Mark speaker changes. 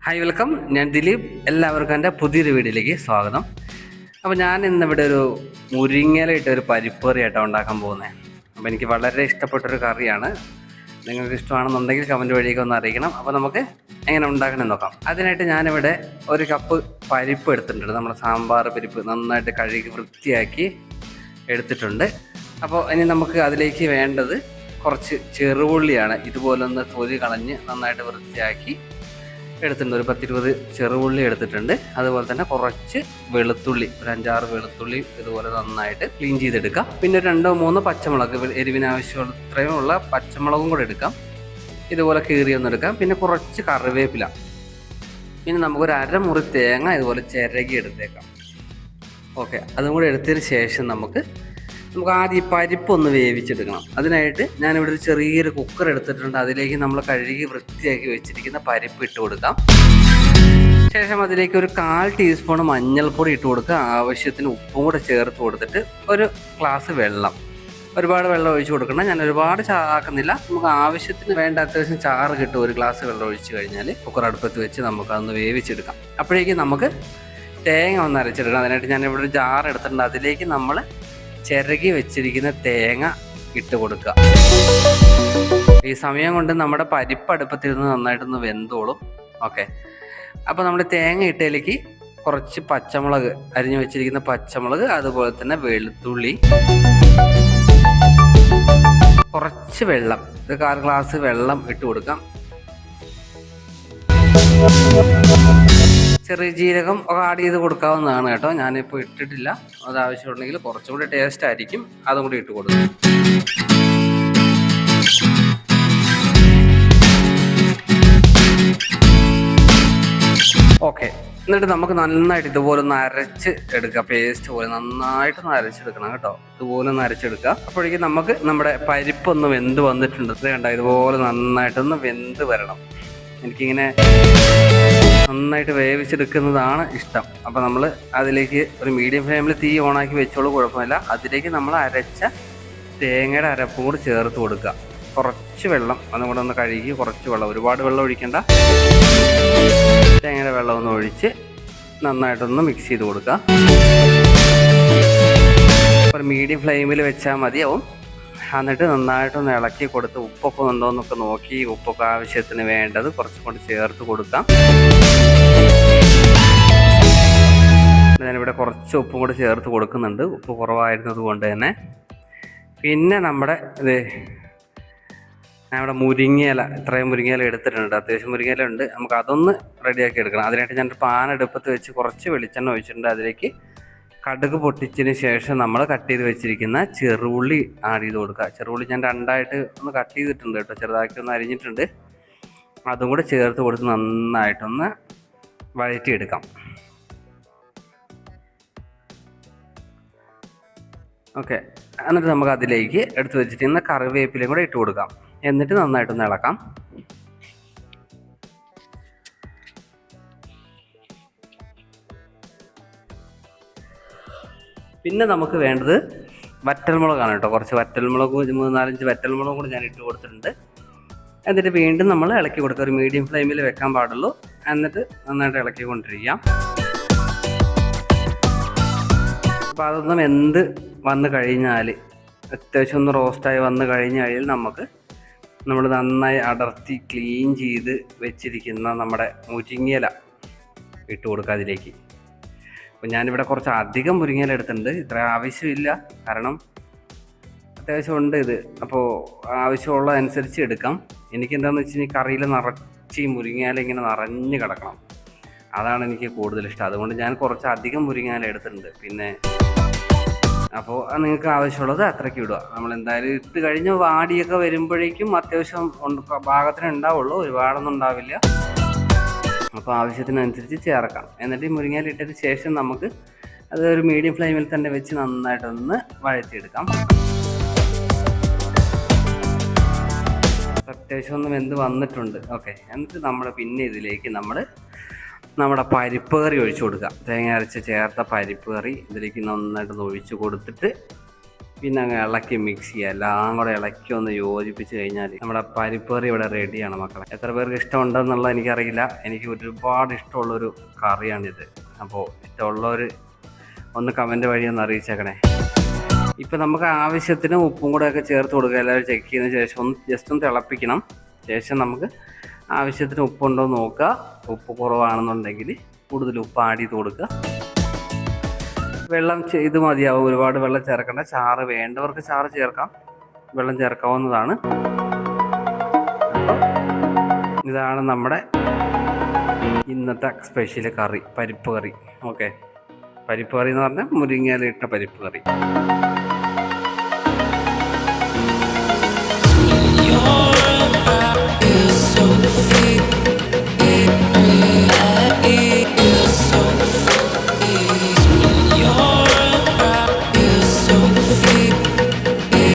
Speaker 1: Hi welcome. ഞാൻ ദിലീപ്. എല്ലാവർക്കും എൻ്റെ പുതിയൊരു വീഡിയോയിലേക്ക് സ്വാഗതം. അപ്പോൾ ഞാൻ ഇന്നിവിടെ ഒരു മുരിങ്ങയിലിട്ട് ഒരു പരിപ്പ് കറിയായിട്ടാണ് ഉണ്ടാക്കാൻ പോകുന്നത്. അപ്പോൾ എനിക്ക് വളരെ ഇഷ്ടപ്പെട്ടൊരു കറിയാണ്. നിങ്ങൾക്ക് ഇഷ്ടമാണെന്നുണ്ടെങ്കിൽ കമൻറ്റ് വഴിയൊക്കെ ഒന്ന് അറിയിക്കണം. അപ്പോൾ നമുക്ക് എങ്ങനെ ഉണ്ടാക്കണമെന്ന് നോക്കാം. അതിനായിട്ട് ഞാനിവിടെ ഒരു കപ്പ് പരിപ്പ് എടുത്തിട്ടുണ്ട്. നമ്മുടെ സാമ്പാർ പരിപ്പ് നന്നായിട്ട് കഴുകി വൃത്തിയാക്കി എടുത്തിട്ടുണ്ട്. അപ്പോൾ ഇനി നമുക്ക് അതിലേക്ക് വേണ്ടത് കുറച്ച് ചെറുപുള്ളിയാണ്. ഇതുപോലൊന്ന് തൊലി കളഞ്ഞ് നന്നായിട്ട് വൃത്തിയാക്കി എടുത്തിട്ടുണ്ട്. ഒരു 10-20 ചെറുപുള്ളി എടുത്തിട്ടുണ്ട്. അതുപോലെ തന്നെ കുറച്ച് വെളുത്തുള്ളി, ഒരു 5-6 വെളുത്തുള്ളി ഇതുപോലെ നന്നായിട്ട് ക്ലീൻ ചെയ്തെടുക്കാം. പിന്നെ 2-3 പച്ചമുളക്, എരിവിന് ആവശ്യമുള്ള പച്ചമുളകും കൂടെ എടുക്കാം. ഇതുപോലെ കീറിയൊന്നും എടുക്കാം. പിന്നെ കുറച്ച് കറിവേപ്പില, പിന്നെ നമുക്കൊരു അരമുറി തേങ്ങ ഇതുപോലെ ചിരകി എടുത്തേക്കാം. ഓക്കെ, അതും കൂടെ എടുത്തതിന് ശേഷം നമുക്ക് ആദ്യം ഈ പരിപ്പൊന്ന് വേവിച്ചെടുക്കണം. അതിനായിട്ട് ഞാനിവിടെ ഒരു ചെറിയൊരു കുക്കർ എടുത്തിട്ടുണ്ട്. അതിലേക്ക് നമ്മൾ കഴുകി വൃത്തിയാക്കി വെച്ചിരിക്കുന്ന പരിപ്പ് ഇട്ട് കൊടുക്കാം. ശേഷം അതിലേക്ക് ഒരു 1/4 ടീസ്പൂൺ മഞ്ഞൾപ്പൊടി ഇട്ട് കൊടുക്കുക. ആവശ്യത്തിന് ഉപ്പും കൂടെ ചേർത്ത് കൊടുത്തിട്ട് ഒരു ഗ്ലാസ് വെള്ളം, ഒരുപാട് വെള്ളം ഒഴിച്ച് കൊടുക്കണം. ഞാൻ ഒരുപാട് ചാറാക്കുന്നില്ല. നമുക്ക് ആവശ്യത്തിന് വേണ്ട അത്യാവശ്യം ചാറ് കിട്ടും. ഒരു ഗ്ലാസ് വെള്ളം ഒഴിച്ച് കഴിഞ്ഞാൽ കുക്കർ അടുപ്പത്ത് വെച്ച് നമുക്കതൊന്ന് വേവിച്ചെടുക്കാം. അപ്പോഴേക്കും നമുക്ക് തേങ്ങ ഒന്ന് അരച്ചെടുക്കണം. അതിനായിട്ട് ഞാനിവിടെ ഒരു ജാർ എടുത്തിട്ടുണ്ട്. അതിലേക്ക് നമ്മൾ ചിരകി വെച്ചിരിക്കുന്ന തേങ്ങ ഇട്ട് കൊടുക്കുക. ഈ സമയം കൊണ്ട് നമ്മുടെ പരിപ്പ് അടുപ്പത്തിരുന്ന് നന്നായിട്ടൊന്ന് വെന്തോളും. ഓക്കെ, അപ്പോൾ നമ്മൾ തേങ്ങ ഇട്ടതിലേക്ക് കുറച്ച് പച്ചമുളക്, അരിഞ്ഞു വെച്ചിരിക്കുന്ന പച്ചമുളക്, അതുപോലെ തന്നെ വെളുത്തുള്ളി, കുറച്ച് വെള്ളം, ഒരു 1/4 ഗ്ലാസ് വെള്ളം ഇട്ട് കൊടുക്കാം. ചെറിയ ജീരകം ഒക്കെ ആഡ് ചെയ്ത് കൊടുക്കാവുന്നതാണ് കേട്ടോ. ഞാനിപ്പോൾ ഇട്ടിട്ടില്ല. അത് ആവശ്യമുണ്ടെങ്കിൽ കുറച്ചും കൂടി ടേസ്റ്റ് ആയിരിക്കും. അതും കൂടി ഇട്ട് കൊടുക്കും. ഓക്കെ, എന്നിട്ട് നമുക്ക് നന്നായിട്ട് ഇതുപോലെ ഒന്ന് അരച്ച് എടുക്കുക. പേസ്റ്റ് പോലെ നന്നായിട്ടൊന്ന് അരച്ചെടുക്കണം കേട്ടോ. ഇതുപോലെ ഒന്ന് അരച്ചെടുക്കുക. അപ്പോഴേക്കും നമുക്ക് നമ്മുടെ പരിപ്പൊന്ന് വെന്ത് വന്നിട്ടുണ്ട്. കണ്ടോ, ഇതുപോലെ നന്നായിട്ടൊന്ന് വെന്ത് വരണം. എനിക്കിങ്ങനെ നന്നായിട്ട് വേവിച്ചെടുക്കുന്നതാണ് ഇഷ്ടം. അപ്പോൾ നമ്മൾ അതിലേക്ക് ഒരു മീഡിയം ഫ്ലെയിമിൽ തീ ഓണാക്കി വെച്ചോളൂ, കുഴപ്പമില്ല. അതിലേക്ക് നമ്മൾ അരച്ച തേങ്ങയുടെ അരപ്പും കൂടി ചേർത്ത് കൊടുക്കുക. കുറച്ച് വെള്ളം, അതും കൂടെ ഒന്ന് കഴുകി കുറച്ച് വെള്ളം, ഒരുപാട് വെള്ളം ഒഴിക്കണ്ട. തേങ്ങയുടെ വെള്ളം ഒന്ന് ഒഴിച്ച് നന്നായിട്ടൊന്ന് മിക്സ് ചെയ്ത് കൊടുക്കുക. ഒരു മീഡിയം ഫ്ലെയിമിൽ വെച്ചാൽ മതിയാവും. എന്നിട്ട് നന്നായിട്ടൊന്ന് ഇളക്കി കൊടുത്ത് ഉപ്പൊക്കെ ഉണ്ടോയെന്നൊക്കെ നോക്കി, ഉപ്പൊക്കെ ആവശ്യത്തിന് വേണ്ടത് കുറച്ചും കൂടി ചേർത്ത് കൊടുക്കാം. ഞാനിവിടെ കുറച്ച് ഉപ്പും കൂടി ചേർത്ത് കൊടുക്കുന്നുണ്ട്, ഉപ്പ് കുറവായിരുന്നത് കൊണ്ട് തന്നെ. പിന്നെ നമ്മുടെ ഞാനിവിടെ മുരിങ്ങയില, ഇത്രയും മുരിങ്ങയില എടുത്തിട്ടുണ്ട്. അത്യാവശ്യം മുരിങ്ങയില ഉണ്ട്. നമുക്ക് അതൊന്ന് റെഡിയാക്കി എടുക്കണം. അതിനായിട്ട് ഞാനൊരു പാൻ അടുപ്പത്ത് വെച്ച് കുറച്ച് വെളിച്ചെണ്ണ ഒഴിച്ചിട്ടുണ്ട്. അതിലേക്ക് കടുക് പൊട്ടിച്ചതിന് ശേഷം നമ്മൾ കട്ട് ചെയ്ത് വെച്ചിരിക്കുന്ന ചെറുള്ളി ആഡ് ചെയ്ത് കൊടുക്കുക. ചെറുള്ളി ഞാൻ 2ആയിട്ട് ഒന്ന് കട്ട് ചെയ്തിട്ടുണ്ട് കേട്ടോ, ചെറുതാക്കി ഒന്ന് അരിഞ്ഞിട്ടുണ്ട്. അതും കൂടെ ചേർത്ത് കൊടുത്ത് നന്നായിട്ടൊന്ന് വഴറ്റിയെടുക്കാം. ഓക്കെ, എന്നിട്ട് നമുക്ക് അതിലേക്ക് എടുത്ത് വെച്ചിരിക്കുന്ന കറിവേപ്പിലയും കൂടെ ഇട്ട് കൊടുക്കാം. എന്നിട്ട് നന്നായിട്ടൊന്ന് ഇളക്കാം. പിന്നെ നമുക്ക് വേണ്ടത് വറ്റൽമുളകാണ് കേട്ടോ. കുറച്ച് വറ്റൽമുളക്, 3-4 വറ്റൽമുളകും കൂടി ഞാൻ ഇട്ട് കൊടുത്തിട്ടുണ്ട്. എന്നിട്ട് വീണ്ടും നമ്മൾ ഇളക്കി കൊടുക്കുക. ഒരു മീഡിയം ഫ്ലെയിമിൽ വെക്കാൻ പാടുള്ളൂ. എന്നിട്ട് നന്നായിട്ട് ഇളക്കിക്കൊണ്ടിരിക്കാം. അപ്പോൾ അതൊന്നും വെന്ത് വന്നു കഴിഞ്ഞാൽ, അത്യാവശ്യം ഒന്ന് റോസ്റ്റായി വന്നു കഴിഞ്ഞാൽ നമ്മൾ നന്നായി അടർത്തി ക്ലീൻ ചെയ്ത് വെച്ചിരിക്കുന്ന നമ്മുടെ മുരിങ്ങയില ഇട്ട് കൊടുക്കുക അതിലേക്ക്. അപ്പോൾ ഞാനിവിടെ കുറച്ച് അധികം മുരിങ്ങയില എടുത്തിട്ടുണ്ട്. ഇത്ര ആവശ്യമില്ല, കാരണം അത്യാവശ്യം ഉണ്ട് ഇത്. അപ്പോൾ ആവശ്യമുള്ളതനുസരിച്ച് എടുക്കാം. എനിക്കെന്താണെന്ന് വെച്ച് കഴിഞ്ഞാൽ കറിയിൽ നിറച്ച് ഈ മുരിങ്ങയില ഇങ്ങനെ നിറഞ്ഞ് കിടക്കണം. അതാണ് എനിക്ക് കൂടുതൽ ഇഷ്ടം. അതുകൊണ്ട് ഞാൻ കുറച്ച് അധികം മുരിങ്ങയില എടുത്തിട്ടുണ്ട്. പിന്നെ അപ്പോൾ നിങ്ങൾക്ക് ആവശ്യമുള്ളത് അത്രയ്ക്ക് ഇടുക. നമ്മൾ എന്തായാലും ഇട്ട് കഴിഞ്ഞ് വാടിയൊക്കെ വരുമ്പോഴേക്കും അത്യാവശ്യം പാകത്തിന് ഉണ്ടാവുള്ളൂ, ഒരുപാടൊന്നും ഉണ്ടാവില്ല. അപ്പോൾ ആവശ്യത്തിനനുസരിച്ച് ചേർക്കാം. എന്നിട്ട് ഈ മുരിങ്ങയില ഇട്ടതിന് ശേഷം നമുക്ക് അത് ഒരു മീഡിയം ഫ്ലെയിമിൽ തന്നെ വെച്ച് നന്നായിട്ടൊന്ന് വഴറ്റിയെടുക്കാം. അത്യാവശ്യം ഒന്ന് വെന്ത് വന്നിട്ടുണ്ട്. ഓക്കെ, എന്നിട്ട് പിന്നെ ഇതിലേക്ക് നമ്മുടെ പരിപ്പ് കറി ഒഴിച്ചു കൊടുക്കുക. തേങ്ങ അരച്ച് ചേർത്ത പരിപ്പ് കറി ഇതിലേക്ക് നന്നായിട്ടൊന്ന് ഒഴിച്ച് കൊടുത്തിട്ട് പിന്നെ അങ്ങ് ഇളക്കി മിക്സ് ചെയ്യുക. എല്ലാം കൂടെ ഇളക്കി ഒന്ന് യോജിപ്പിച്ച് കഴിഞ്ഞാൽ നമ്മുടെ പരിപ്പ് കറി ഇവിടെ റെഡിയാണ് മക്കളെ. എത്ര പേർക്ക് ഇഷ്ടമുണ്ടെന്നുള്ളത് എനിക്കറിയില്ല. എനിക്ക് ഒരുപാട് ഇഷ്ടമുള്ളൊരു കറിയാണിത്. അപ്പോൾ ഇഷ്ടമുള്ളവർ ഒന്ന് കമൻറ്റ് വഴി ഒന്ന് അറിയിച്ചേക്കണേ. ഇപ്പം നമുക്ക് ആവശ്യത്തിന് ഉപ്പും കൂടെയൊക്കെ ചേർത്ത് കൊടുക്കുക. എല്ലാവരും ചെക്ക് ചെയ്തതിന് ശേഷം ജസ്റ്റ് ഒന്ന് തിളപ്പിക്കണം. ശേഷം നമുക്ക് ആവശ്യത്തിന് ഉപ്പുണ്ടോ എന്ന് നോക്കുക. ഉപ്പ് കുറവാണെന്നുണ്ടെങ്കിൽ കൂടുതൽ ഉപ്പ് ആഡ് ചെയ്ത് കൊടുക്കുക. വെള്ളം ഇത് മതിയാവും, ഒരുപാട് വെള്ളം ചേർക്കേണ്ട. ചാറ് വേണ്ടവർക്ക് ചാറ് ചേർക്കാം, വെള്ളം ചേർക്കാവുന്നതാണ്. ഇതാണ് നമ്മുടെ ഇന്നത്തെ സ്പെഷ്യൽ കറി, പരിപ്പ് കറി. ഓക്കെ, പരിപ്പ് കറി എന്ന് പറഞ്ഞാൽ മുരിങ്ങയിലിട്ട പരിപ്പ് കറി.